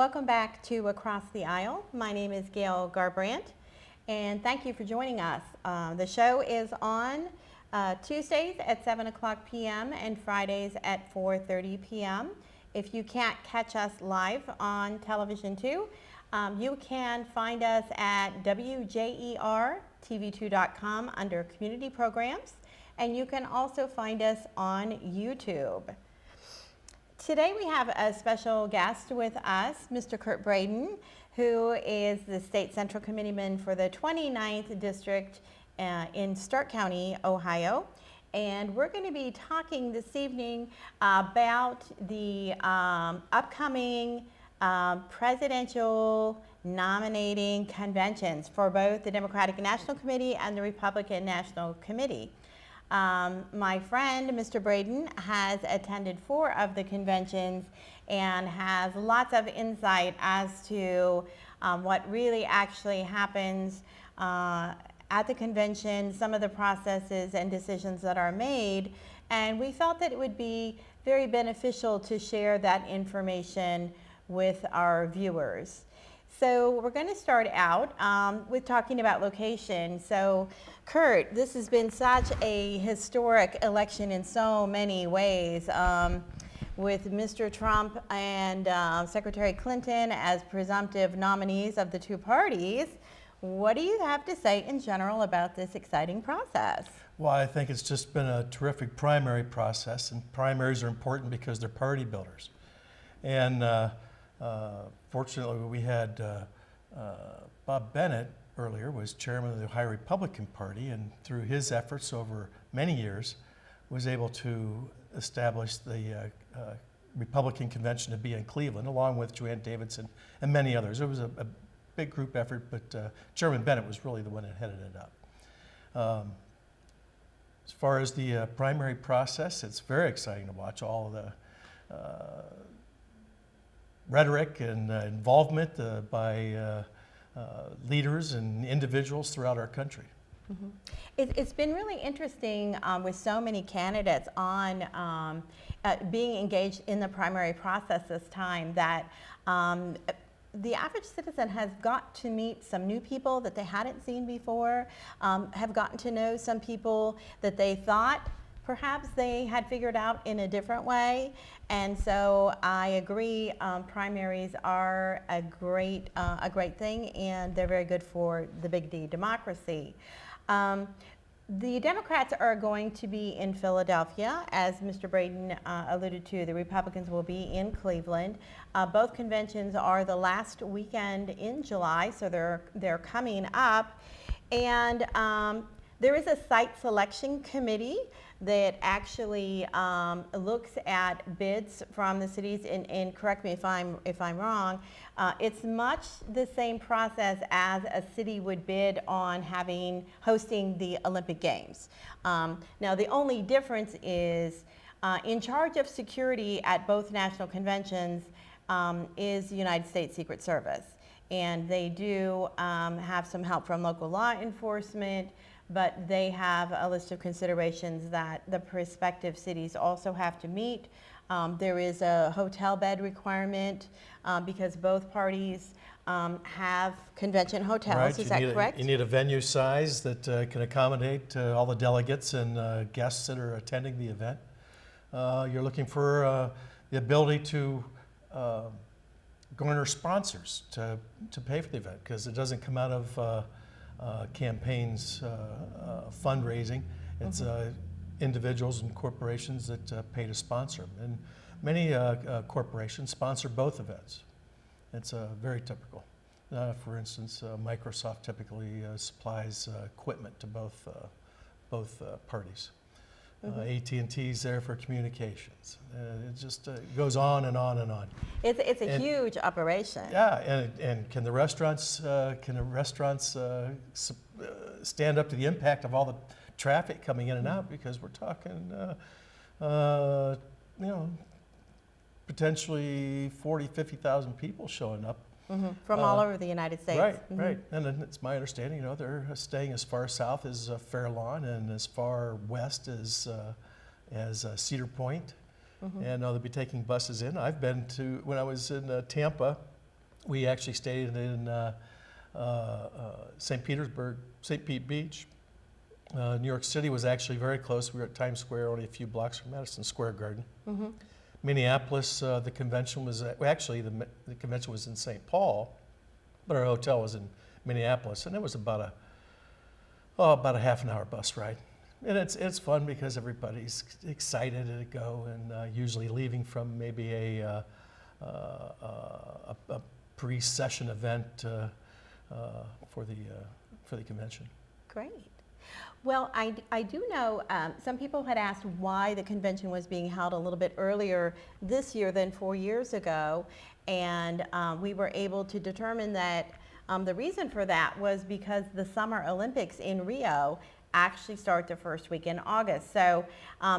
Welcome back to Across the Aisle. My name is Gail Garbrandt, and thank you for joining us. The show is on Tuesdays at 7 o'clock p.m. and Fridays at 4:30 p.m. If you can't catch us live on television too, you can find us at WJERTV2.com under Community Programs, and you can also find us on YouTube. Today we have a special guest with us, Mr. Kurt Braden, who is the State Central Committeeman for the 29th District in Stark County, Ohio. And we're going to be talking this evening about the upcoming presidential nominating conventions for both the Democratic National Committee and the Republican National Committee. My friend, Mr. Braden, has attended 4 of the conventions and has lots of insight as to what really actually happens at the convention, some of the processes and decisions that are made, and we felt that it would be very beneficial to share that information with our viewers. So we're going to start out with talking about location. So Kurt, this has been such a historic election in so many ways, with Mr. Trump and Secretary Clinton as presumptive nominees of the 2 parties. What do you have to say in general about this exciting process? Well, I think it's just been a terrific primary process, and primaries are important because they're party builders. And fortunately, we had Bob Bennett earlier was chairman of the Ohio Republican Party, and through his efforts over many years was able to establish the Republican convention to be in Cleveland, along with Joanne Davidson and many others. It was a big group effort, but Chairman Bennett was really the one that headed it up. As far as the primary process, it's very exciting to watch all the rhetoric and involvement by leaders and individuals throughout our country. Mm-hmm. It's been really interesting with so many candidates on being engaged in the primary process this time that the average citizen has got to meet some new people that they hadn't seen before, have gotten to know some people that they thought perhaps they had figured out in a different way. And so I agree, primaries are a great thing, and they're very good for the big D, democracy. The Democrats are going to be in Philadelphia, as Mr. Braden alluded to. The Republicans will be in Cleveland. Both conventions are the last weekend in July, so they're coming up. And there is a site selection committee that actually looks at bids from the cities, and correct me if I'm wrong, it's much the same process as a city would bid on hosting the Olympic Games. Now the only difference is in charge of security at both national conventions is the United States Secret Service, and they do have some help from local law enforcement, but they have a list of considerations that the prospective cities also have to meet. There is a hotel bed requirement because both parties have convention hotels. Right. Is that correct? You need a venue size that can accommodate all the delegates and guests that are attending the event. You're looking for the ability to garner sponsors to pay for the event, because it doesn't come out of campaigns, fundraising. It's individuals and corporations that pay to sponsor them. And many corporations sponsor both events. It's very typical. For instance, Microsoft typically supplies equipment to both parties. AT&T's there for communications. It just goes on and on and on. It's a huge operation. Yeah, and can the restaurants stand up to the impact of all the traffic coming in and out? Because we're talking, potentially 40,000, 50,000 people showing up. From all over the United States. Right, right. And it's my understanding, they're staying as far south as Fair Lawn and as far west as Cedar Point. And they'll be taking buses in. I've been to, when I was in Tampa We actually stayed in St. Petersburg, St. Pete Beach. New York City was actually very close. We were at Times Square, only a few blocks from Madison Square Garden. Minneapolis, the convention was, actually the convention was in St. Paul, but our hotel was in Minneapolis, and it was about a half an hour bus ride. And it's fun because everybody's excited to go, and usually leaving from maybe a pre-session event for the convention. Great. Well, I do know some people had asked why the convention was being held a little bit earlier this year than 4 years ago, and we were able to determine that the reason for that was because the Summer Olympics in Rio actually start the first week in August. So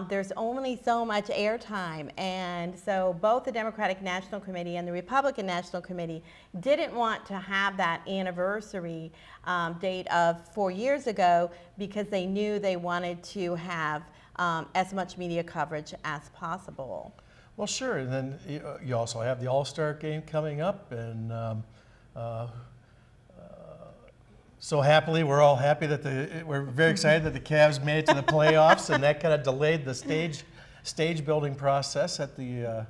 there's only so much airtime, and so both the Democratic National Committee and the Republican National Committee didn't want to have that anniversary date of 4 years ago because they knew they wanted to have as much media coverage as possible. Well, sure, and then you also have the All-Star Game coming up, and so happily, we're all happy that we're very excited that the Cavs made it to the playoffs, and that kind of delayed the stage building process at the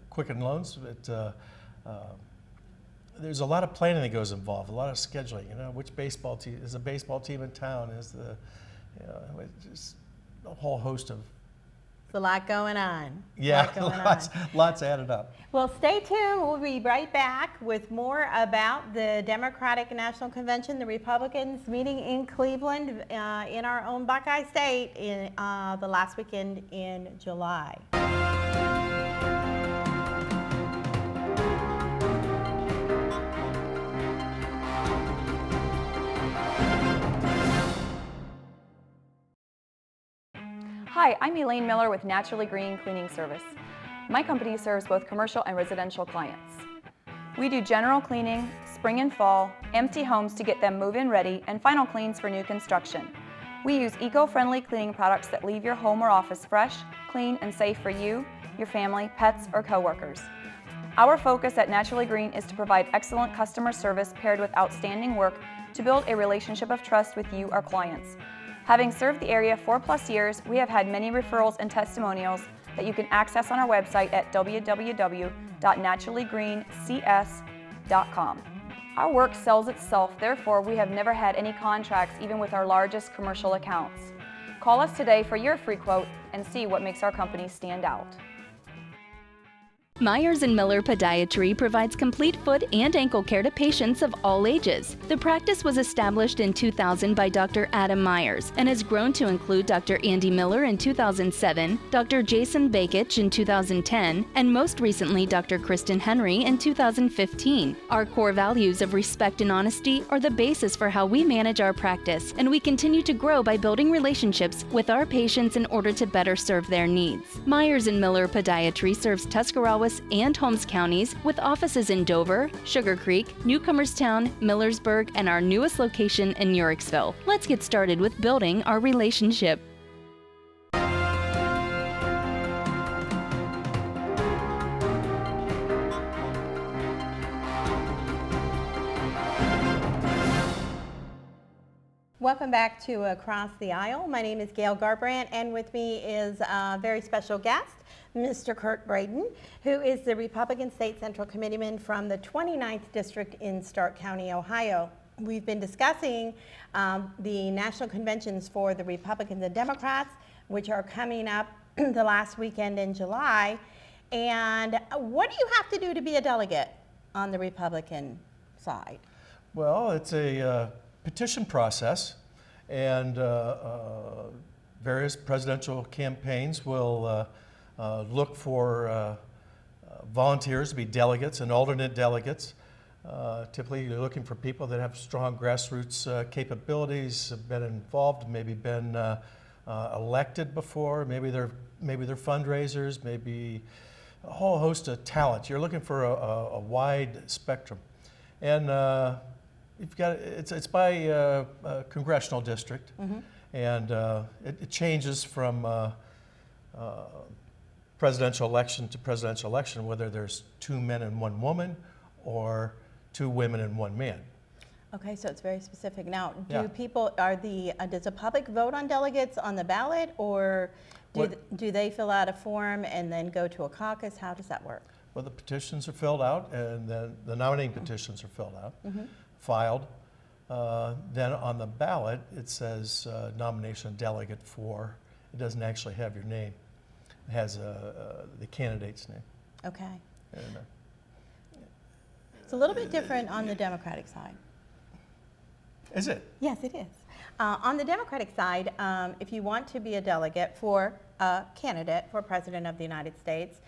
Quicken Loans. But there's a lot of planning that goes involved, a lot of scheduling. You know, which baseball team is a baseball team in town? Is just a whole host of. It's a lot going on. Yeah, lots added up. Well, stay tuned. We'll be right back with more about the Democratic National Convention, the Republicans meeting in Cleveland in our own Buckeye State in the last weekend in July. Hi, I'm Elaine Miller with Naturally Green Cleaning Service. My company serves both commercial and residential clients. We do general cleaning, spring and fall, empty homes to get them move-in ready, and final cleans for new construction. We use eco-friendly cleaning products that leave your home or office fresh, clean, and safe for you, your family, pets, or coworkers. Our focus at Naturally Green is to provide excellent customer service paired with outstanding work to build a relationship of trust with you, our clients. Having served the area 4+ years, we have had many referrals and testimonials that you can access on our website at www.naturallygreencs.com. Our work sells itself, therefore we have never had any contracts even with our largest commercial accounts. Call us today for your free quote and see what makes our company stand out. Myers & Miller Podiatry provides complete foot and ankle care to patients of all ages. The practice was established in 2000 by Dr. Adam Myers and has grown to include Dr. Andy Miller in 2007, Dr. Jason Bakich in 2010, and most recently Dr. Kristen Henry in 2015. Our core values of respect and honesty are the basis for how we manage our practice, and we continue to grow by building relationships with our patients in order to better serve their needs. Myers & Miller Podiatry serves Tuscarawas and Holmes counties with offices in Dover, Sugar Creek, Newcomerstown, Millersburg, and our newest location in Yorksville. Let's get started with building our relationship. Welcome back to Across the Aisle. My name is Gail Garbrandt, and with me is a very special guest, Mr. Kurt Braden, who is the Republican State Central Committeeman from the 29th District in Stark County, Ohio. We've been discussing the national conventions for the Republicans and Democrats, which are coming up the last weekend in July. And what do you have to do to be a delegate on the Republican side? Well, it's a petition process, and various presidential campaigns will look for volunteers to be delegates and alternate delegates. Typically, you're looking for people that have strong grassroots capabilities, have been involved, maybe been elected before, maybe they're fundraisers, maybe a whole host of talent. You're looking for a wide spectrum, and you've got it's by congressional district, and it changes from presidential election to presidential election, whether there's 2 men and 1 woman or 2 women and 1 man. Okay, so it's very specific. Now, Yeah. does the public vote on delegates on the ballot, or do they fill out a form and then go to a caucus? How does that work? Well, the petitions are filled out, and then the nominating petitions are filled out, filed. Then on the ballot, it says nomination delegate for. It doesn't actually have your name. It has the candidate's name. Okay. And, It's a little bit different on the Democratic side. is it? Yes, it is. On the Democratic side, if you want to be a delegate for a candidate for President of the United States,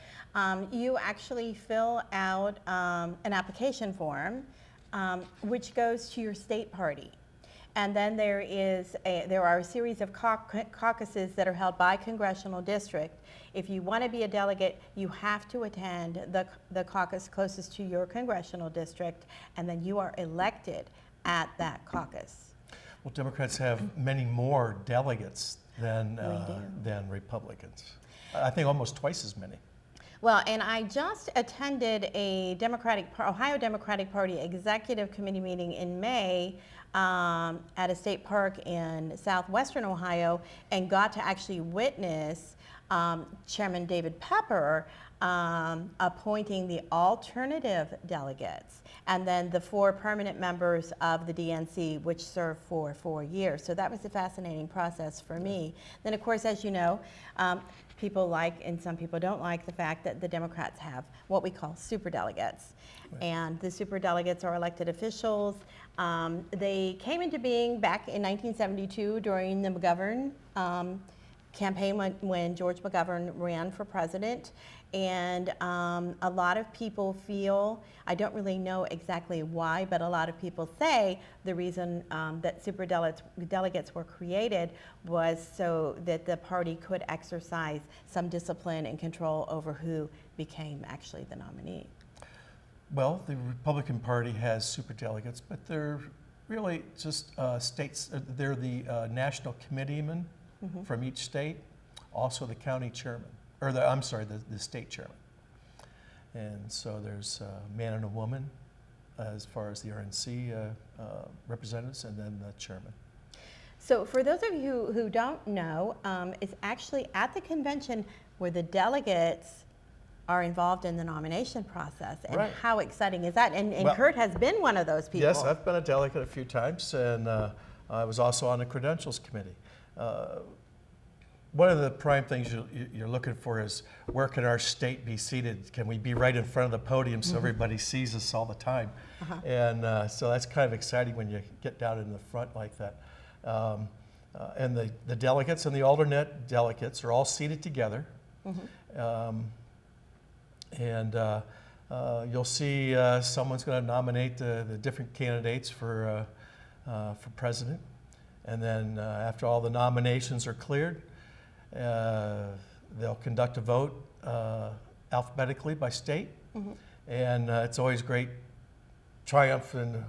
you actually fill out an application form, which goes to your state party. And then there are a series of caucuses that are held by congressional district. If you want to be a delegate, you have to attend the caucus closest to your congressional district, and then you are elected at that caucus. Well, Democrats have many more delegates than We do. Republicans. I think almost twice as many. Well, and I just attended a Ohio Democratic Party Executive Committee meeting in May at a state park in southwestern Ohio, and got to actually witness Chairman David Pepper appointing the alternative delegates, and then the 4 permanent members of the DNC, which serve for 4 years. So that was a fascinating process for me. Then, of course, as you know, people like, and some people don't like, the fact that the Democrats have what we call superdelegates. Right. And the superdelegates are elected officials. They came into being back in 1972 during the McGovern campaign when George McGovern ran for president. And a lot of people feel, I don't really know exactly why, but a lot of people say the reason that superdelegates were created was so that the party could exercise some discipline and control over who became actually the nominee. Well, the Republican Party has superdelegates, but they're really just states. They're the national committeemen from each state, also the county chairman, or the state chairman. And so there's a man and a woman as far as the RNC representatives, and then the chairman. So for those of you who don't know, it's actually at the convention where the delegates are involved in the nomination process. And Right. how exciting is that? And Well, Kurt has been one of those people. Yes, I've been a delegate a few times, and I was also on the credentials committee. One of the prime things you're looking for is, where can our state be seated? Can we be right in front of the podium so everybody sees us all the time? And so that's kind of exciting when you get down in the front like that. And the delegates and the alternate delegates are all seated together. And you'll see someone's going to nominate the different candidates for president. And then after all the nominations are cleared, they'll conduct a vote alphabetically by state. And it's always great triumph and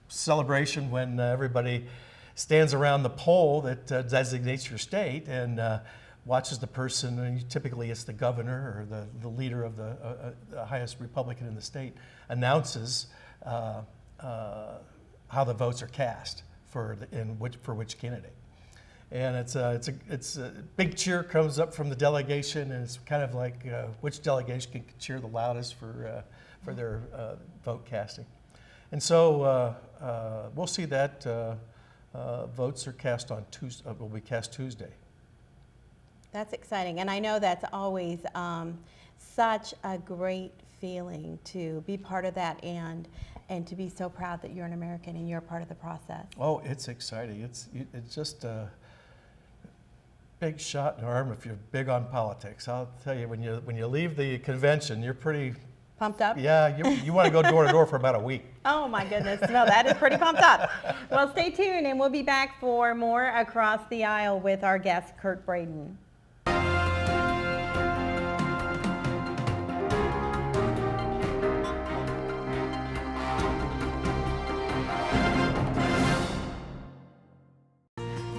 celebration when everybody stands around the pole that designates your state and watches the person, and typically it's the governor or the leader of the highest Republican in the state, announces how the votes are cast for which candidate. And it's a big cheer comes up from the delegation, and it's kind of like which delegation can cheer the loudest for their vote casting. And so we'll see that votes are cast on Tuesday. Will be cast Tuesday. That's exciting. And I know that's always such a great feeling to be part of that and to be so proud that you're an American and you're a part of the process. Oh, it's exciting. It's just a big shot in the arm if you're big on politics. I'll tell you, when you leave the convention, you're pretty Pumped up? Yeah, you want to go door to door for about a week. Oh my goodness, no, that is pretty pumped up. Well, stay tuned and we'll be back for more Across the Aisle with our guest, Kurt Braden.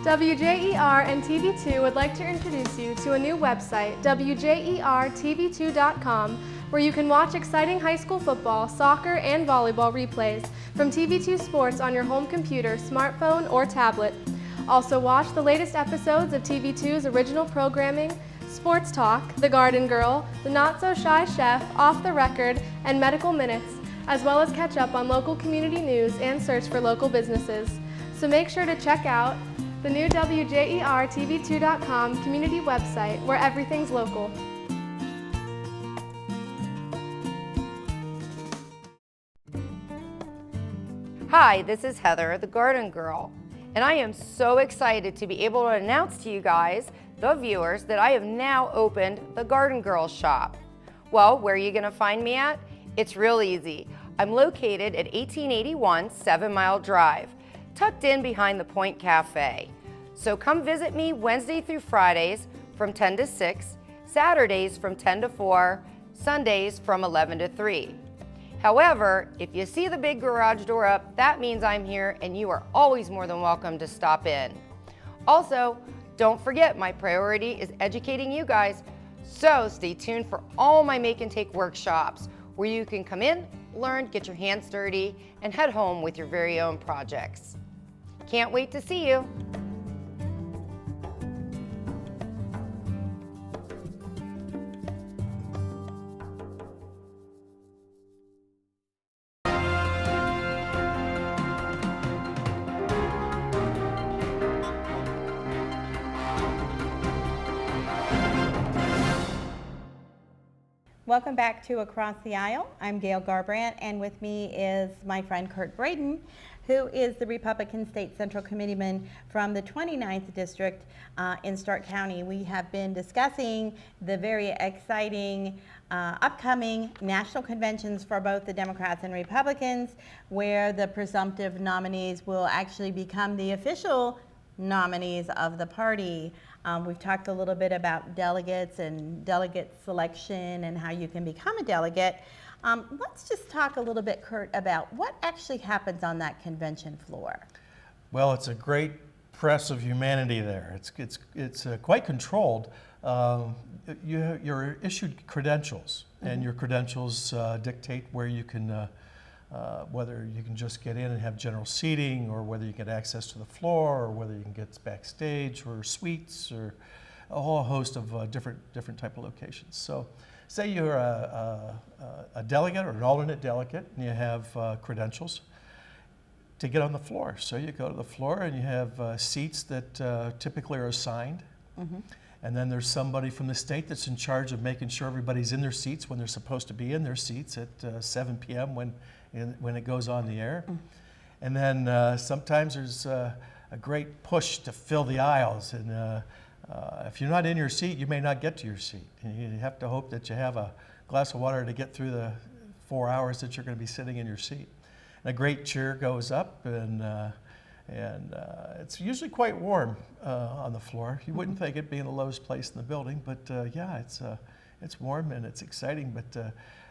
WJER and TV2 would like to introduce you to a new website, WJERTV2.com, where you can watch exciting high school football, soccer, and volleyball replays from TV2 Sports on your home computer, smartphone, or tablet. Also watch the latest episodes of TV2's original programming, Sports Talk, The Garden Girl, The Not So Shy Chef, Off the Record, and Medical Minutes, as well as catch up on local community news and search for local businesses. So make sure to check out the new WJERTV2.com community website where everything's local. Hi, this is Heather, the Garden Girl, and I am so excited to be able to announce to you guys, the viewers, that I have now opened the Garden Girl shop. Well, where are you going to find me at? It's real easy. I'm located at 1881 7 Mile Drive, tucked in behind the Point Cafe. So come visit me Wednesday through Fridays from 10 to 6, Saturdays from 10 to 4, Sundays from 11 to 3. However, if you see the big garage door up, that means I'm here and you are always more than welcome to stop in. Also, don't forget my priority is educating you guys, so stay tuned for all my make and take workshops where you can come in, learn, get your hands dirty, and head home with your very own projects. Can't wait to see you. Welcome back to Across the Aisle. I'm Gail Garbrandt, and with me is my friend Kurt Braden, who is the Republican State Central Committeeman from the 29th District in Stark County. We have been discussing the very exciting upcoming national conventions for both the Democrats and Republicans, where the presumptive nominees will actually become the official nominees of the party. We've talked a little bit about delegates and delegate selection and how you can become a delegate. Let's just talk a little bit, Kurt, about what actually happens on that convention floor. Well, it's a great press of humanity there. It's quite controlled. You're issued credentials, and your credentials dictate where you can, whether you can just get in and have general seating, or whether you get access to the floor, or whether you can get backstage or suites, or a whole host of different type of locations. So, say you're a delegate or an alternate delegate, and you have credentials to get on the floor. So you go to the floor and you have seats that typically are assigned. And then there's somebody from the state that's in charge of making sure everybody's in their seats when they're supposed to be in their seats at 7 p.m. when it goes on the air. And then sometimes there's a great push to fill the aisles. And if you're not in your seat, you may not get to your seat. And you have to hope that you have a glass of water to get through the 4 hours that you're going to be sitting in your seat. And a great cheer goes up, and it's usually quite warm on the floor. You wouldn't think it being the lowest place in the building, but yeah, it's warm and it's exciting. But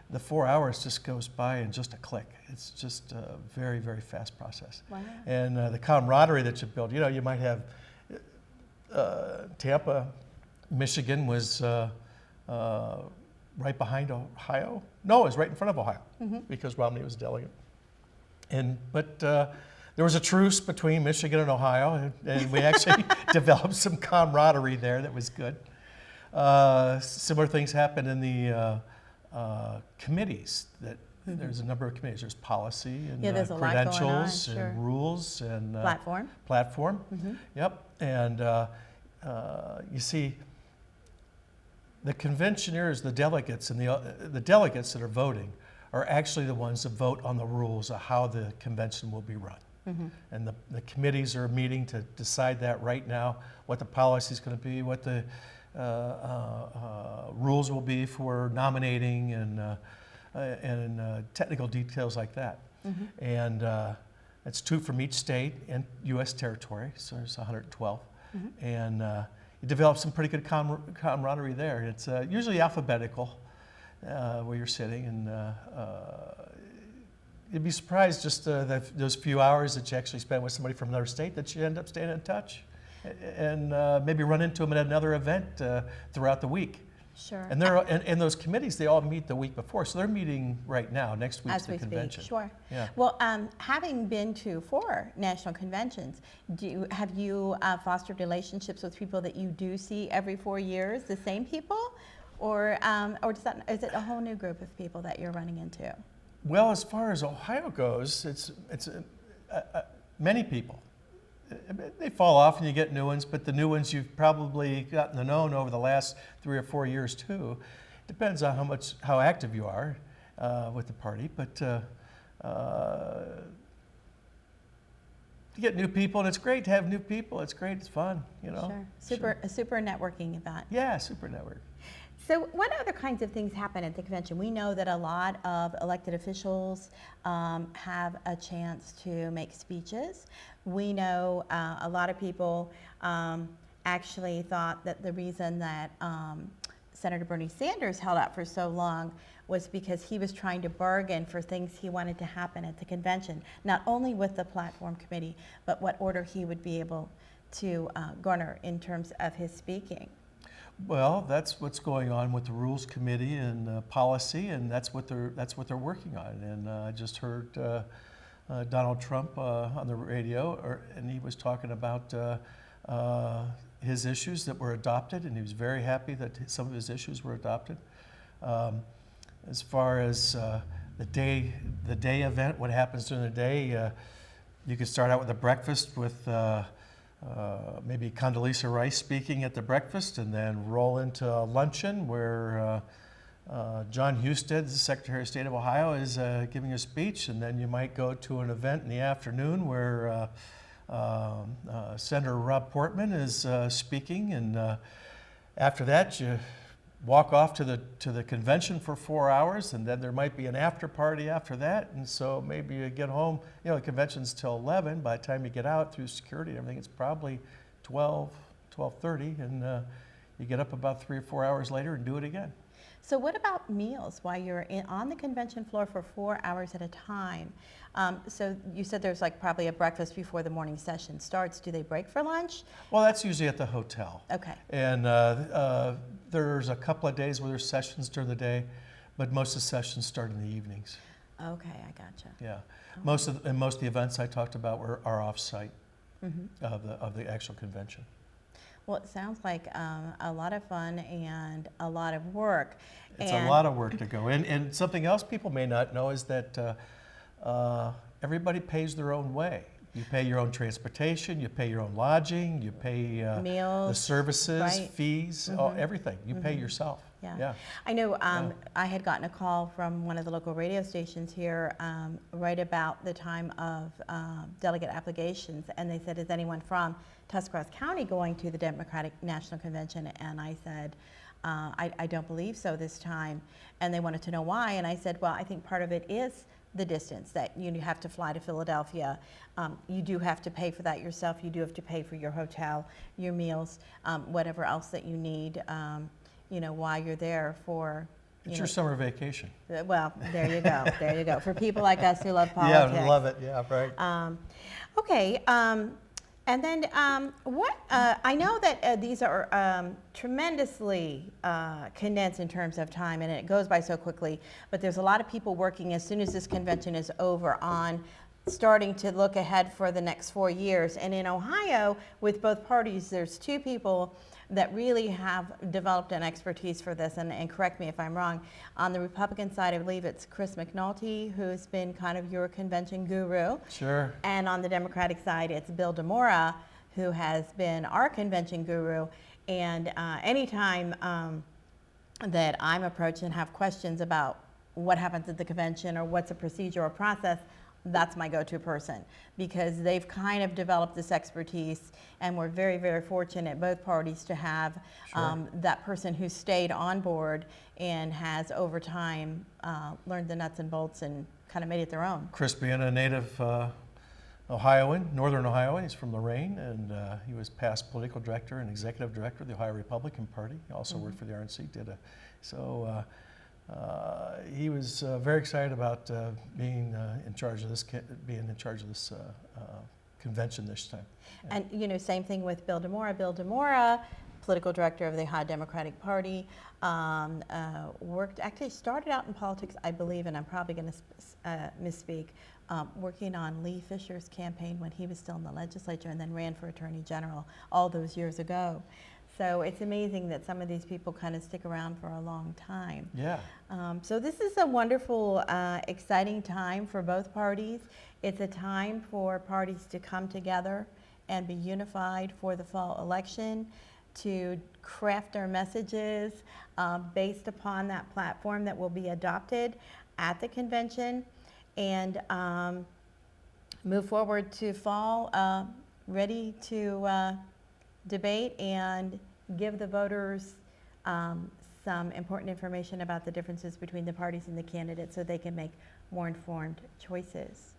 the 4 hours just goes by in just a click. It's just a very, very fast process. Wow. And the camaraderie that you build. You know, you might have Tampa, Michigan was right behind Ohio. No, it was right in front of Ohio because Romney was delegate. But there was a truce between Michigan and Ohio, and we actually developed some camaraderie there that was good. Similar things happen in the committees. There's a number of committees. There's policy and there's a lot going on, credentials sure. and rules and Platform. Yep. And you see, the conventioners, the delegates, and the delegates that are voting are actually the ones that vote on the rules of how the convention will be run. And the committees are meeting to decide that right now, what the policy is going to be, what the rules will be for nominating and technical details like that. And it's 2 from each state and U.S. territory, so there's 112. And you develop some pretty good camaraderie there. It's usually alphabetical where you're sitting, and you'd be surprised just those few hours that you actually spend with somebody from another state that you end up staying in touch. and maybe run into them at another event throughout the week. Sure. And and those committees, they all meet the week before, so they're meeting right now. Next week's As the we convention. speak, sure. Yeah. Well, having been to 4 national conventions, have you fostered relationships with people that you do see every 4 years, the same people? Or is it a whole new group of people that you're running into? Well, as far as Ohio goes, it's many people. They fall off and you get new ones, but the new ones you've probably gotten to know over the last 3 or 4 years too. Depends on how active you are with the party, but you get new people, and it's great to have new people. It's great, it's fun, you know. Sure. A super networking event. Yeah, super network. So what other kinds of things happen at the convention? We know that a lot of elected officials have a chance to make speeches. We know a lot of people actually thought that the reason that Senator Bernie Sanders held out for so long was because he was trying to bargain for things he wanted to happen at the convention, not only with the platform committee, but what order he would be able to garner in terms of his speaking. Well, that's what's going on with the Rules Committee and policy, and that's what they're working on. And I just heard Donald Trump on the radio, and he was talking about his issues that were adopted, and he was very happy that some of his issues were adopted. As far as the day event, what happens during the day, you could start out with a breakfast with maybe Condoleezza Rice speaking at the breakfast, and then roll into a luncheon where John Husted, the Secretary of State of Ohio, is giving a speech, and then you might go to an event in the afternoon where Senator Rob Portman is speaking, and after that you walk off to the convention for 4 hours, and then there might be an after party after that, and so maybe you get home, you know, the convention's till 11. By the time you get out through security and everything, it's probably 12:30, and you get up about 3 or 4 hours later and do it again. So what about meals while you're on the convention floor for 4 hours at a time? So you said there's like probably a breakfast before the morning session starts. Do they break for lunch? Well, that's usually at the hotel. Okay. And there's a couple of days where there's sessions during the day, but most of the sessions start in the evenings. Okay, I gotcha. Yeah. Most of the events I talked about are off-site of the actual convention. Well, it sounds like a lot of fun and a lot of work. It's a lot of work to go. And something else people may not know is that everybody pays their own way. You pay your own transportation, you pay your own lodging, you pay Meals, the services, right. fees, everything. You pay yourself. Yeah. I know I had gotten a call from one of the local radio stations here right about the time of delegate applications, and they said, is anyone from Tuscarawas County going to the Democratic National Convention? And I said, I don't believe so this time. And they wanted to know why, and I said, well, I think part of it is the distance, that you have to fly to Philadelphia. You do have to pay for that yourself. You do have to pay for your hotel, your meals, whatever else that you need, while you're there for. It's your summer vacation. Well, there you go. There you go. For people like us who love politics. Yeah, love it. Yeah, right. Okay. And then I know that these are tremendously condensed in terms of time, and it goes by so quickly, but there's a lot of people working as soon as this convention is over on starting to look ahead for the next 4 years. And in Ohio, with both parties, there's 2 people that really have developed an expertise for this, and correct me if I'm wrong. On the Republican side, I believe it's Chris McNulty, who's been kind of your convention guru. Sure. And on the Democratic side, it's Bill DeMora, who has been our convention guru. And anytime that I'm approached and have questions about what happens at the convention or what's a procedure or process, that's my go-to person, because they've kind of developed this expertise, and we're very, very fortunate, both parties, to have that person who stayed on board and has over time learned the nuts and bolts and kind of made it their own. Chris being a native Ohioan, Northern Ohioan, he's from Lorain, and he was past political director and executive director of the Ohio Republican Party. He also worked for the RNC, he was very excited about being in charge of this convention this time. And, you know, same thing with Bill DeMora. Bill DeMora, political director of the Ohio Democratic Party, actually started out in politics, I believe, and I'm probably going to misspeak, working on Lee Fisher's campaign when he was still in the legislature, and then ran for Attorney General all those years ago. So it's amazing that some of these people kind of stick around for a long time. Yeah. So this is a wonderful, exciting time for both parties. It's a time for parties to come together and be unified for the fall election, to craft our messages based upon that platform that will be adopted at the convention, and move forward to fall ready to debate and give the voters some important information about the differences between the parties and the candidates so they can make more informed choices.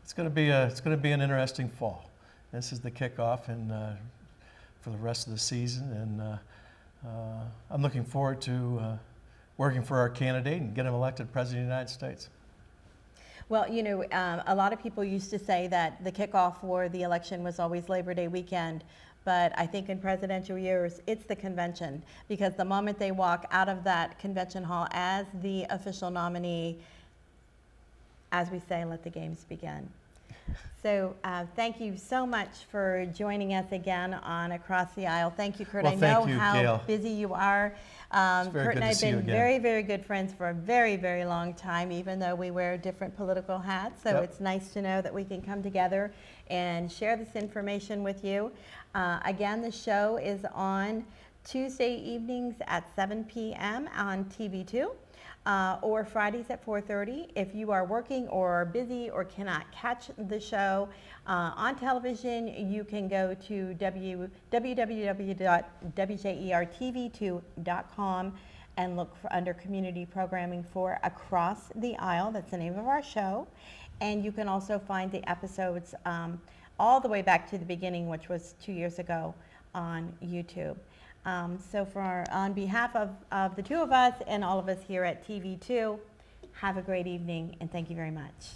It's going to be an interesting fall. This is the kickoff and for the rest of the season, and I'm looking forward to working for our candidate and get him elected President of the United States. Well, you know, a lot of people used to say that the kickoff for the election was always Labor Day weekend, but I think in presidential years, it's the convention, because the moment they walk out of that convention hall as the official nominee, as we say, let the games begin. So thank you so much for joining us again on Across the Aisle. Thank you, Kurt. Well, I know thank you, how Gail. busy you are. It's very Kurt good and I to have see you been again. very, very good friends for a very, very long time, even though we wear different political hats. So Yep. it's nice to know that we can come together and share this information with you. Again, the show is on Tuesday evenings at 7 p.m. on TV2. Or Fridays at 4:30. If you are working or busy or cannot catch the show on television, you can go to www.wjertv2.com and look for under community programming for Across the Aisle. That's the name of our show. And you can also find the episodes all the way back to the beginning, which was 2 years ago, on YouTube. So on behalf of the two of us and all of us here at TV2, have a great evening, and thank you very much.